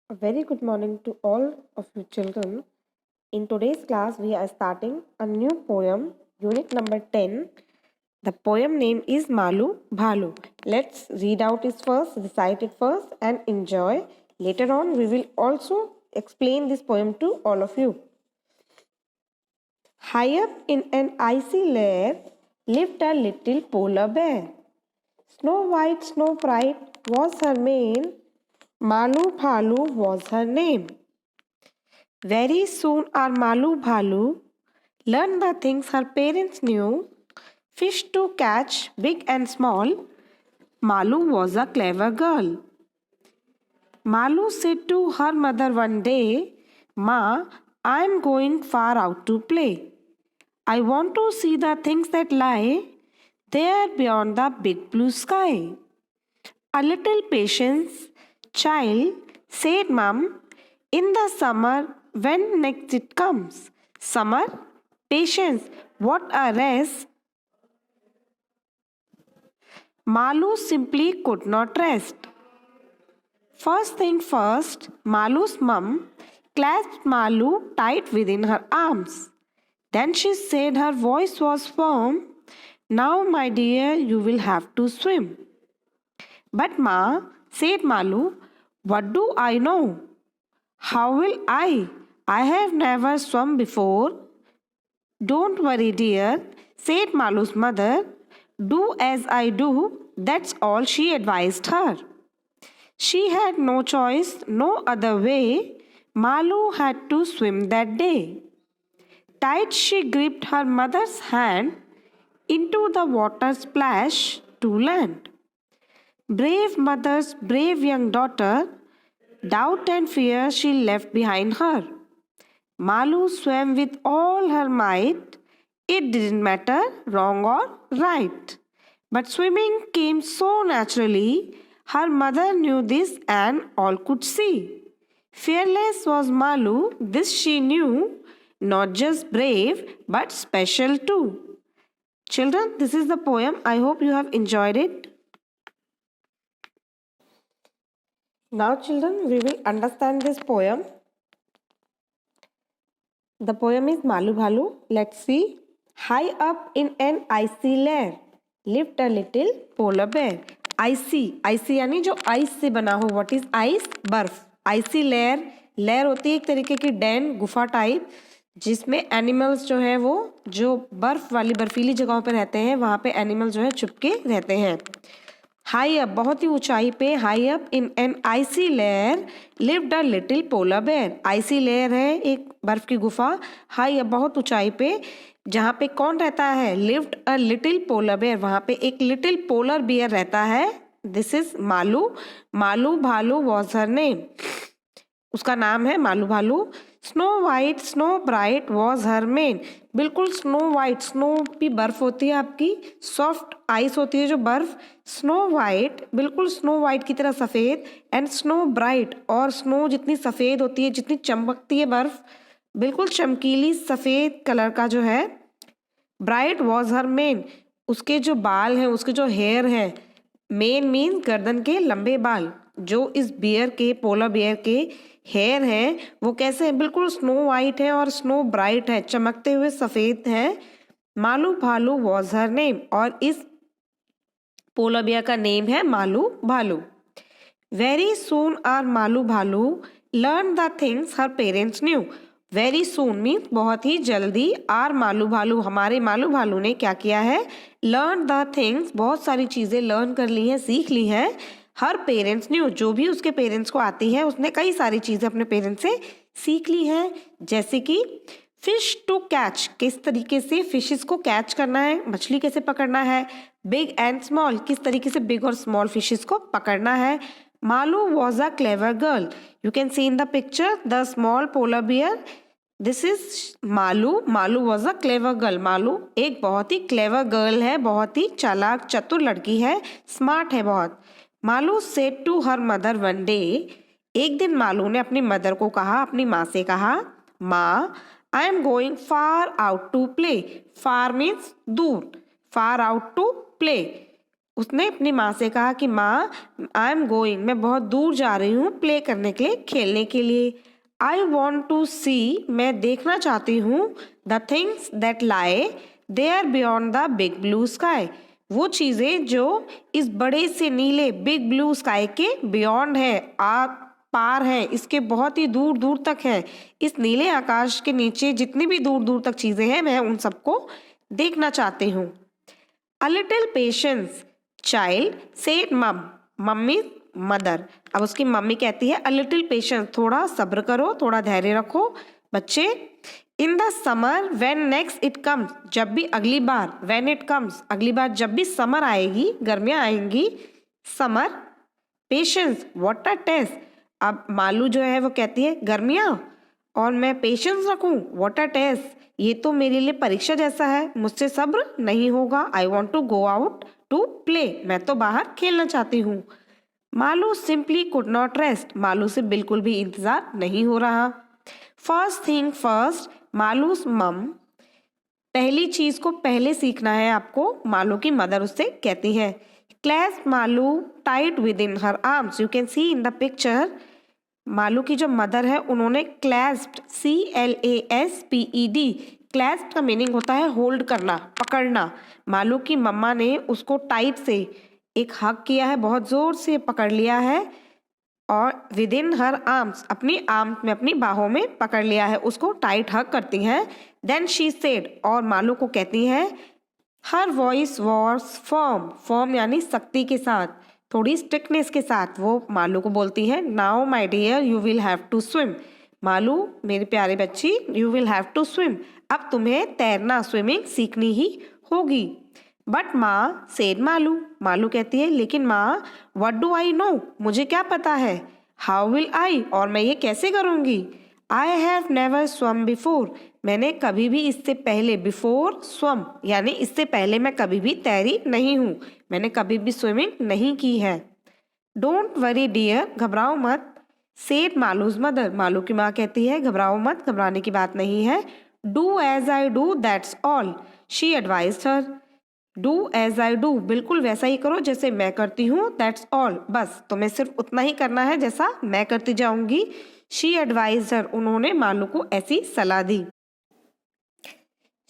A very good morning to all of you children. In today's class, we are starting a new poem, unit number 10. The poem name is Malu Bhalu. Let's read out it first, recite it first, and enjoy. Later on, we will also explain this poem to all of you. High up in an icy lair lived a little polar bear. Snow white, snow bright was her mane. Malu Bhalu was her name. Very soon our Malu Bhalu learned the things her parents knew. Fish to catch, big and small. Malu was a clever girl. Malu said to her mother one day, "Ma, I am going far out to play. I want to see the things that lie there beyond the big blue sky." "A little patience, child," said Mum. "In the summer, when next it comes." Summer, patience, what a rest! Malu simply could not rest. First thing first, Malu's mum clasped Malu tight within her arms. Then she said, her voice was firm, "Now, my dear, you will have to swim." "But Ma," said Malu, "what do I know? How will I? I have never swum before." "Don't worry, dear," said Malu's mother. "Do as I do." That's all she advised her. She had no choice, no other way. Malu had to swim that day. Tight she gripped her mother's hand. Into the water splash to land. Brave mother's brave young daughter, doubt and fear she left behind her. Malu swam with all her might. It didn't matter wrong or right. But swimming came so naturally. Her mother knew this and all could see. Fearless was Malu, this she knew, not just brave but special too. Children, this is the poem. I hope you have enjoyed it. Now, children, we will understand this poem. The poem is Malu Bhalu. Let's see. High up in an icy lair lived a little polar bear. आइसी यानी जो ice से बना हो. What is ice? बर्फ. आइसी layer होती है एक तरीके की डैन, गुफा टाइप, जिसमें एनिमल्स जो है वो जो बर्फ वाली बर्फीली जगहों पे रहते हैं, वहाँ पे एनिमल जो है छुपके रहते हैं. हाई अप, बहुत ही ऊंचाई पे. High up in an icy layer lived a little polar bear. Icy layer है एक बर्फ की गुफा. हाई अप, बहुत ऊंचाई पे. जहाँ पे कौन रहता है? Lived a little polar bear. वहाँ पे एक लिटिल पोलर बियर रहता है. This is Malu. मालू भालू वॉज हर नेम. उसका नाम है मालू भालू. Snow white snow bright was her main. बिल्कुल स्नो वाइट, स्नो भी बर्फ होती है आपकी, सॉफ्ट आइस होती है जो बर्फ. स्नो वाइट, बिल्कुल स्नो वाइट की तरह सफ़ेद. एंड स्नो ब्राइट, और स्नो जितनी सफ़ेद होती है, जितनी चमकती है बर्फ, बिल्कुल चमकीली सफ़ेद कलर का जो है. ब्राइट वॉज हर मेन, उसके जो बाल हैं, उसके जो हेयर हैं, मेन मीन गर्दन के लंबे बाल, जो इस बियर के, पोलर बियर के हेयर हैं, वो कैसे हैं? बिल्कुल स्नो वाइट है और स्नो ब्राइट है, चमकते हुए सफ़ेद हैं. मालू भालू वॉज हर नेम, और इस पोलर बियर का नेम है मालू भालू. वेरी सून आर मालू भालू learn the things her parents new. Very soon means बहुत ही जल्दी. आर मालू भालू, हमारे मालू भालू ने क्या किया है? लर्न द थिंग्स, बहुत सारी चीज़ें लर्न कर ली हैं, सीख ली हैं. हर पेरेंट्स न्यू, जो भी उसके पेरेंट्स को आती है, उसने कई सारी चीज़ें अपने पेरेंट्स से सीख ली हैं. जैसे कि फिश टू कैच, किस तरीके से फिशेस को कैच करना है, मछली कैसे पकड़ना है. बिग एंड स्मॉल, किस तरीके से बिग और स्मॉल फिशेस को पकड़ना है. Malu was a clever girl. You can see in the picture the small polar bear. This is Malu. Malu was a clever girl. Malu एक बहुत ही clever girl है, बहुत ही चालाक चतुर लड़की है, smart है बहुत. Malu said to her mother one day. एक दिन मालू ने अपनी मदर को कहा, अपनी माँ से कहा, माँ, I am going far out to play. Far means दूर. Far out to play. उसने अपनी माँ से कहा कि माँ, आई एम गोइंग, मैं बहुत दूर जा रही हूँ प्ले करने के लिए, खेलने के लिए। आई वॉन्ट टू सी, मैं देखना चाहती हूँ, the things that lie there beyond the big blue sky, वो चीज़ें जो इस बड़े से नीले बिग ब्लू स्काई के बियॉन्ड है, पार है, इसके बहुत ही दूर दूर तक है। इस नीले आकाश के नीचे जितनी भी दूर दूर तक चीज़ें हैं, मैं उन सबको देखना चाहती हूँ। A little patience, child said mum, mummy mother. अब उसकी मम्मी कहती है a little patience, थोड़ा सब्र करो, थोड़ा धैर्य रखो बच्चे। In the summer when next it comes, जब भी अगली बार, when it comes, अगली बार जब भी समर आएगी, गर्मियाँ आएंगी, summer, patience, what a test। अब मालू जो है वो कहती है गर्मियाँ और मैं पेशेंस रखूं, व्हाट अ टेस्ट, ये तो मेरे लिए परीक्षा जैसा है, मुझसे सब्र नहीं होगा। I want to go out to play, मैं तो बाहर खेलना चाहती हूँ। Malu simply could not rest, Malu से बिल्कुल भी इंतजार नहीं हो रहा। फर्स्ट थिंग फर्स्ट, मालूस मम, पहली चीज को पहले सीखना है आपको, मालू की मदर उससे कहती है। Clasp Malu tight with in her arms, you can see in the picture. Malu की जो मदर है उन्होंने क्लैस्प्ड, CLASPED, क्लैस्प्ड का मीनिंग होता है होल्ड करना, पकड़ना। मालू की मम्मा ने उसको टाइट से एक हग किया है, बहुत जोर से पकड़ लिया है और विद इन हर आर्म्स, अपनी आर्म्स में, अपनी बाहों में पकड़ लिया है, उसको टाइट हग करती हैं। देन शी सेड, और मालू को कहती है, her voice was firm, firm यानी सख्ती के साथ, थोड़ी स्ट्रिक्टनेस के साथ वो मालू को बोलती है, now my dear you will have to swim, Malu मेरी प्यारी बच्ची, you will have to swim, अब तुम्हें तैरना, स्विमिंग सीखनी ही होगी। बट माँ सेड मालू, मालू कहती है लेकिन माँ, व्हाट डू आई नो, मुझे क्या पता है, हाउ विल आई, और मैं ये कैसे करूँगी। आई हैव नेवर स्वम बिफोर, मैंने कभी भी इससे पहले, बिफोर स्वम यानी इससे पहले मैं कभी भी तैरी नहीं हूँ, मैंने कभी भी स्विमिंग नहीं की है। डोंट वरी डियर, घबराओ मत, सेड मालूज मदर, मालू की माँ कहती है घबराओ मत, घबराने की बात नहीं है। Do as I do that's all, she advised her, do as I do, बिल्कुल वैसा ही करो जैसे मैं करती हूँ, दैट्स ऑल, बस तुम्हें सिर्फ उतना ही करना है जैसा मैं करती जाऊंगी। शी एडवाइज्ड हर, उन्होंने मालू को ऐसी सलाह दी।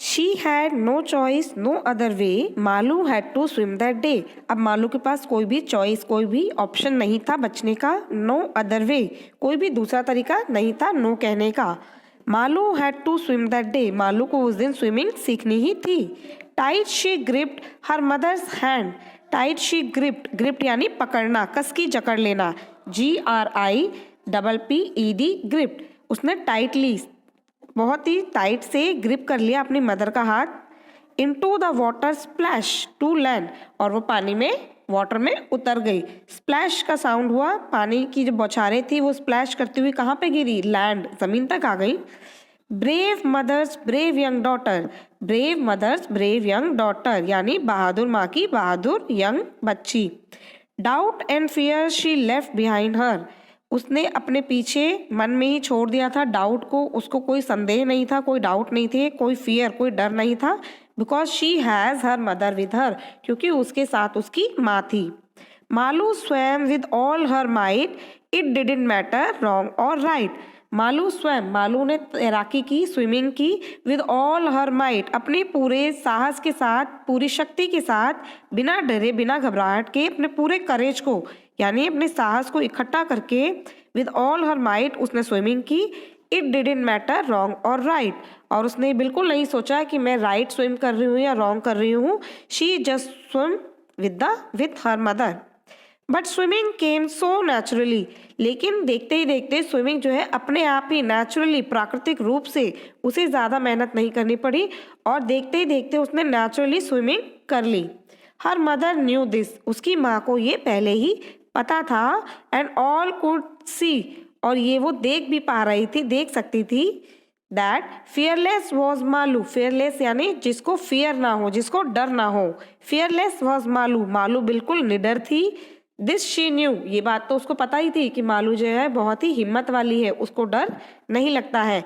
She had no choice, no other way, Malu had to swim that day, अब मालू के पास कोई भी चॉइस, कोई भी ऑप्शन नहीं था बचने का, नो अदर वे, कोई भी दूसरा तरीका नहीं था नो कहने का। Malu had to swim that day, Malu को उस दिन स्विमिंग सीखनी ही थी। Tight she gripped her mother's hand, tight she gripped, gripped यानी पकड़ना, कस की जकड़ लेना, GRIPPED, ग्रिप्ड, उसने टाइटली, बहुत ही टाइट से ग्रिप कर लिया अपनी मदर का हाथ। Into the water splash to land, और वो पानी में, वाटर में उतर गई। स्प्लैश का साउंड हुआ, पानी की जो बौछारें थी वो स्प्लैश करती हुई कहाँ पे गिरी, लैंड, जमीन तक आ गई। Brave mother's brave young daughter, brave mother's brave young daughter यानी बहादुर माँ की बहादुर यंग बच्ची। Doubt and fear she left behind her, उसने अपने पीछे मन में ही छोड़ दिया था डाउट को, उसको कोई संदेह नहीं था, कोई डाउट नहीं थे, कोई फियर, कोई डर नहीं था, because she has her mother with her, क्योंकि उसके साथ उसकी माँ थी। मालू स्वयं with all her might, it didn't matter wrong और राइट, मालू स्वयं, मालू ने तैराकी की, स्विमिंग की, विद ऑल हर माइट, अपने पूरे साहस के साथ, पूरी शक्ति के साथ, बिना डरे, बिना घबराहट के, अपने पूरे करेज को यानी अपने साहस को इकट्ठा करके, विद ऑल हर माइट उसने स्विमिंग की। इट डिडंट मैटर रॉन्ग और राइट, और उसने बिल्कुल नहीं सोचा कि मैं राइट स्विम कर रही हूँ या रॉन्ग कर रही हूँ। She just swim with her mother. But swimming came so naturally, लेकिन देखते ही देखते स्विमिंग जो है अपने आप ही नेचुरली, प्राकृतिक रूप से, उसे ज़्यादा मेहनत नहीं करनी पड़ी और देखते ही देखते उसने नेचुरली स्विमिंग कर ली। हर मदर न्यू दिस, उसकी माँ को ये पहले ही पता था। एंड ऑल कुड सी, और ये वो देख भी पा रही थी, देख सकती थी, that fearless was Malu, fearless यानी जिसको फियर ना हो, जिसको डर ना हो, फियरलेस वॉज मालू, मालू बिल्कुल निडर थी। दिस शी न्यू, ये बात तो उसको पता ही थी कि मालू जो है बहुत ही हिम्मत वाली है, उसको डर नहीं लगता है।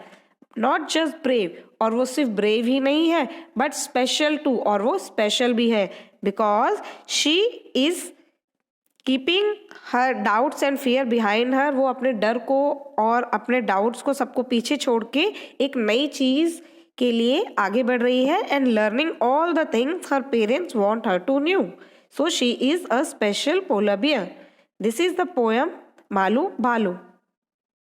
नॉट जस्ट ब्रेव, और वो सिर्फ ब्रेव ही नहीं है, बट स्पेशल टू, और वो स्पेशल भी है। Because she is keeping her doubts and fear behind her. वो अपने डर को और अपने डाउट्स को सबको पीछे छोड़ के एक नई चीज के लिए आगे बढ़ रही है and learning all the things her parents want her to knew. So she is a special polar bear. This is the poem Malu भालू।